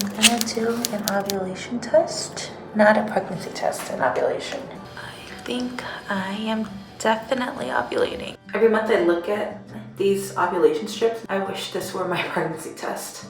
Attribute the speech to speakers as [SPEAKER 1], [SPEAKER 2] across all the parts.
[SPEAKER 1] gonna do an ovulation test, not a pregnancy test, an ovulation. I think I am definitely ovulating. Every month I look at these ovulation strips. I wish this were my pregnancy test.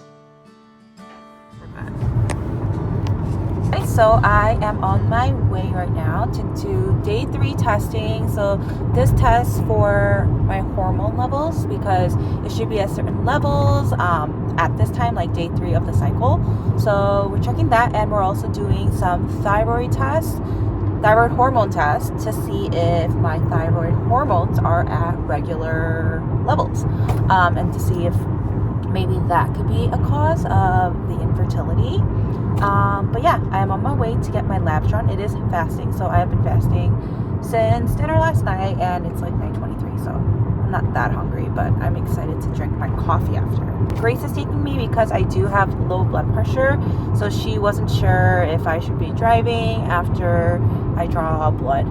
[SPEAKER 1] So I am on my way right now to do day 3 testing. So this tests for my hormone levels because it should be at certain levels at this time, like day 3 of the cycle. So we're checking that, and we're also doing some thyroid hormone tests to see if my thyroid hormones are at regular levels, and to see if maybe that could be a cause of the infertility. But yeah, I am on my way to get my labs drawn. It is fasting, so I have been fasting since dinner last night, and it's like 9:23, so I'm not that hungry, but I'm excited to drink my coffee after. Grace is taking me because I do have low blood pressure, so she wasn't sure if I should be driving after I draw blood.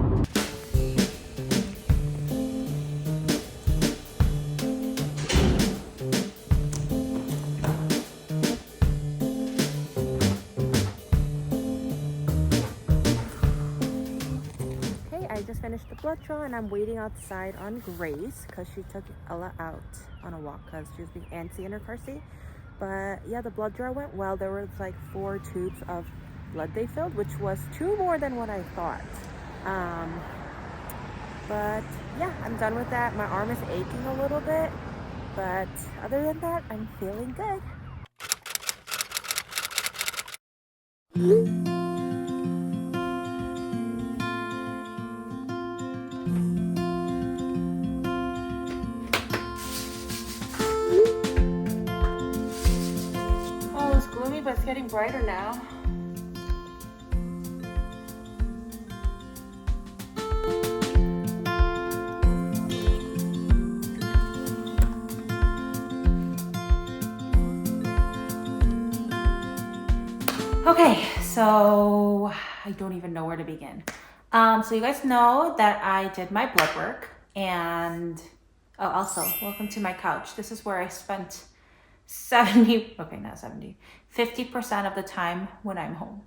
[SPEAKER 1] Finished the blood draw, and I'm waiting outside on Grace because she took Ella out on a walk because she was being antsy in her car seat. But yeah, the blood draw went well. There was like 4 tubes of blood they filled, which was 2 more than what I thought. But yeah, I'm done with that. My arm is aching a little bit, but other than that, I'm feeling good. But it's getting brighter now. Okay, so I don't even know where to begin. So you guys know that I did my blood work, and also welcome to my couch. This is where I spent 50% of the time when I'm home,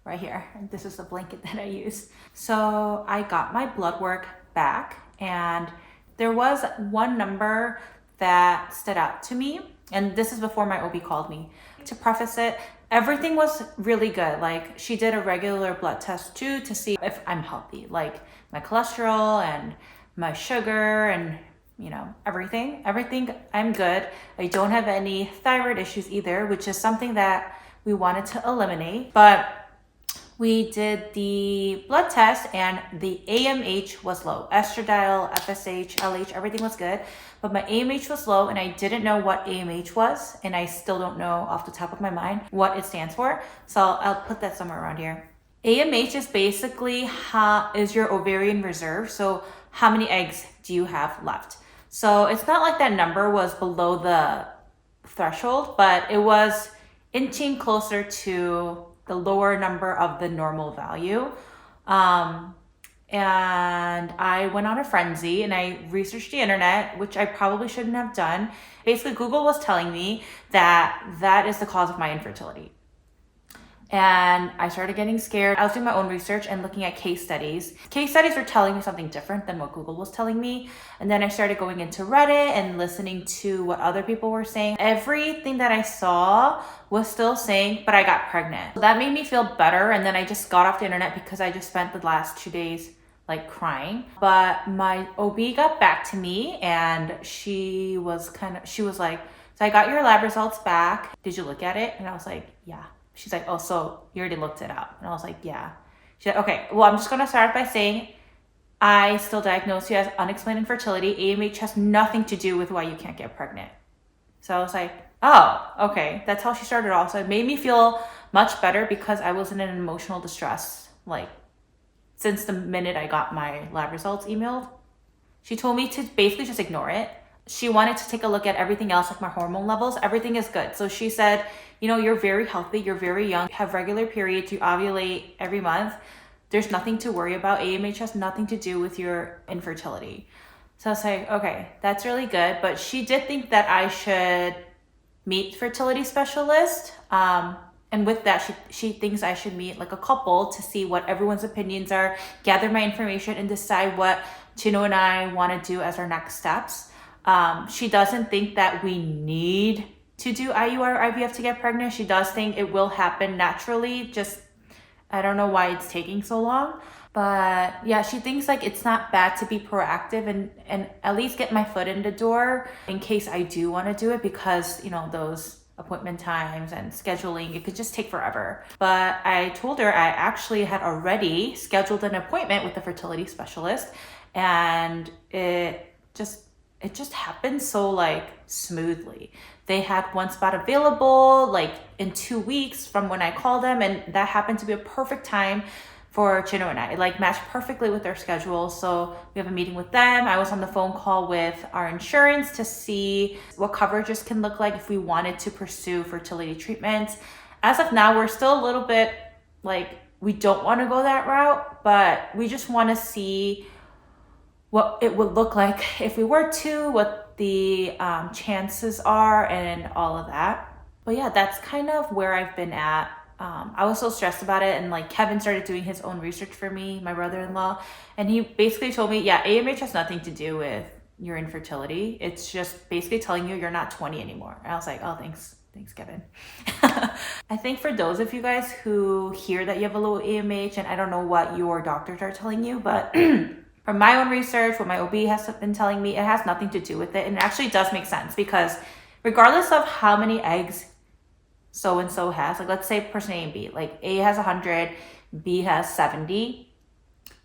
[SPEAKER 1] right here. And this is the blanket that I use. So I got my blood work back, and there was one number that stood out to me, and this is before my OB called me. To preface it, everything was really good. Like, she did a regular blood test too to see if I'm healthy, like my cholesterol and my sugar and everything I'm good. I don't have any thyroid issues either, which is something that we wanted to eliminate. But we did the blood test, and the AMH was low. Estradiol, FSH, LH, everything was good, but my AMH was low, and I didn't know what AMH was, and I still don't know off the top of my mind what it stands for. So I'll put that somewhere around here. AMH is basically is your ovarian reserve. So how many eggs do you have left? So it's not like that number was below the threshold, but it was inching closer to the lower number of the normal value. And I went on a frenzy and I researched the internet, which I probably shouldn't have done. Basically, Google was telling me that that is the cause of my infertility. And I started getting scared. I was doing my own research and looking at case studies. Case studies were telling me something different than what Google was telling me. And then I started going into Reddit and listening to what other people were saying. Everything that I saw was still saying, but I got pregnant. So that made me feel better. And then I just got off the internet because I just spent the last 2 days like crying. But my OB got back to me, and she was like, so I got your lab results back. Did you look at it? And I was like, yeah. She's like, oh, so you already looked it up? And I was like, yeah. She's like, okay, well, I'm just going to start by saying I still diagnosed you as unexplained infertility. AMH has nothing to do with why you can't get pregnant. So I was like, oh, okay. That's how she started off. So it made me feel much better because I was in an emotional distress, like, since the minute I got my lab results emailed. She told me to basically just ignore it. She wanted to take a look at everything else, like my hormone levels. Everything is good. So she said, you're very healthy, you're very young, you have regular periods, you ovulate every month. There's nothing to worry about. AMH has nothing to do with your infertility. So I was like, okay, that's really good. But she did think that I should meet fertility specialist. And with that, she thinks I should meet like a couple to see what everyone's opinions are, gather my information, and decide what Chino and I want to do as our next steps. She doesn't think that we need to do IUI or IVF to get pregnant. She does think it will happen naturally. Just, I don't know why it's taking so long. But yeah, she thinks like it's not bad to be proactive and at least get my foot in the door in case I do want to do it, because, you know, those appointment times and scheduling, it could just take forever. But I told her I actually had already scheduled an appointment with the fertility specialist, and it just happened so like smoothly. They had one spot available like in 2 weeks from when I called them, and that happened to be a perfect time for Chino and I. It like matched perfectly with their schedule. So we have a meeting with them. I was on the phone call with our insurance to see what coverages can look like if we wanted to pursue fertility treatments. As of now, we're still a little bit like, we don't want to go that route, but we just want to see what it would look like if we were to, what the chances are and all of that. But yeah, that's kind of where I've been at. I was so stressed about it, and like Kevin started doing his own research for me, my brother-in-law, and he basically told me, yeah, AMH has nothing to do with your infertility. It's just basically telling you you're not 20 anymore. And I was like, oh, thanks, Kevin. I think for those of you guys who hear that you have a low AMH, and I don't know what your doctors are telling you, but from my own research, what my OB has been telling me, it has nothing to do with it. And it actually does make sense, because regardless of how many eggs so-and-so has, like let's say person A and B, like A has 100, B has 70.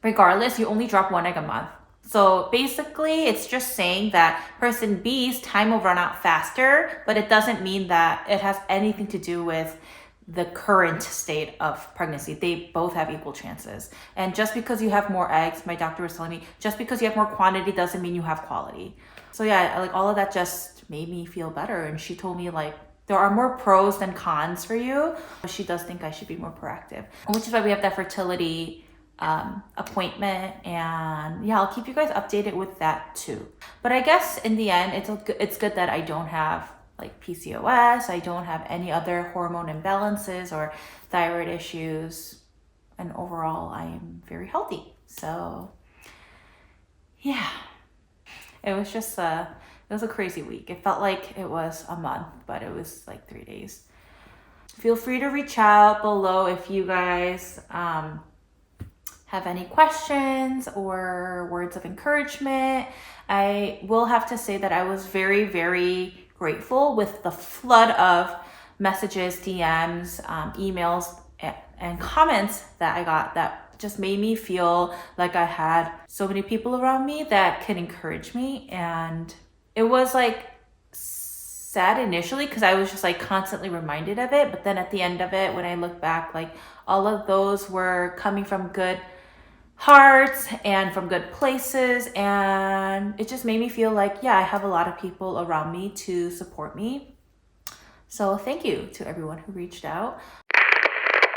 [SPEAKER 1] Regardless, you only drop 1 egg a month. So basically, it's just saying that person B's time will run out faster, but it doesn't mean that it has anything to do with the current state of pregnancy. They both have equal chances. And just because you have more eggs, my doctor was telling me, just because you have more quantity doesn't mean you have quality. So yeah, like all of that just made me feel better. And she told me like, there are more pros than cons for you. She does think I should be more proactive, which is why we have that fertility appointment. And yeah, I'll keep you guys updated with that too. But I guess in the end, it's good that I don't have like PCOS. I don't have any other hormone imbalances or thyroid issues. And overall, I am very healthy. So yeah, it was just it was a crazy week. It felt like it was a month, but it was like 3 days. Feel free to reach out below if you guys have any questions or words of encouragement. I will have to say that I was very, very grateful with the flood of messages, DMs, emails, and comments that I got that just made me feel like I had so many people around me that can encourage me. And it was like sad initially because I was just like constantly reminded of it. But then at the end of it, when I look back, like all of those were coming from good hearts and from good places. And it just made me feel like, yeah, I have a lot of people around me to support me. So thank you to everyone who reached out.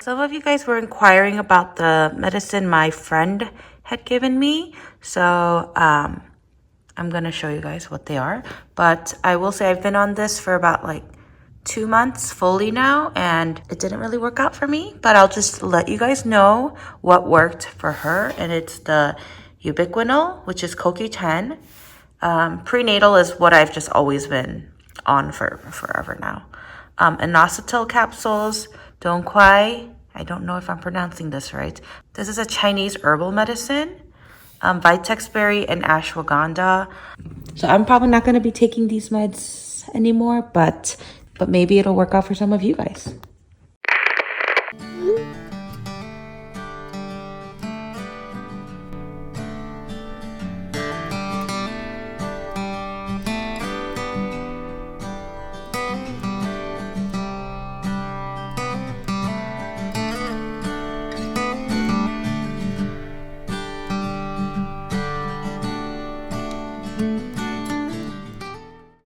[SPEAKER 1] Some of you guys were inquiring about the medicine my friend had given me. So I'm going to show you guys what they are. But I will say I've been on this for about like 2 months fully now, and it didn't really work out for me. But I'll just let you guys know what worked for her. And it's the ubiquinol, which is CoQ10. Prenatal is what I've just always been on for forever now. Inositol capsules, Dongquai. I don't know if I'm pronouncing this right. This is a Chinese herbal medicine. Vitex berry and ashwagandha. So I'm probably not going to be taking these meds anymore, but maybe it'll work out for some of you guys.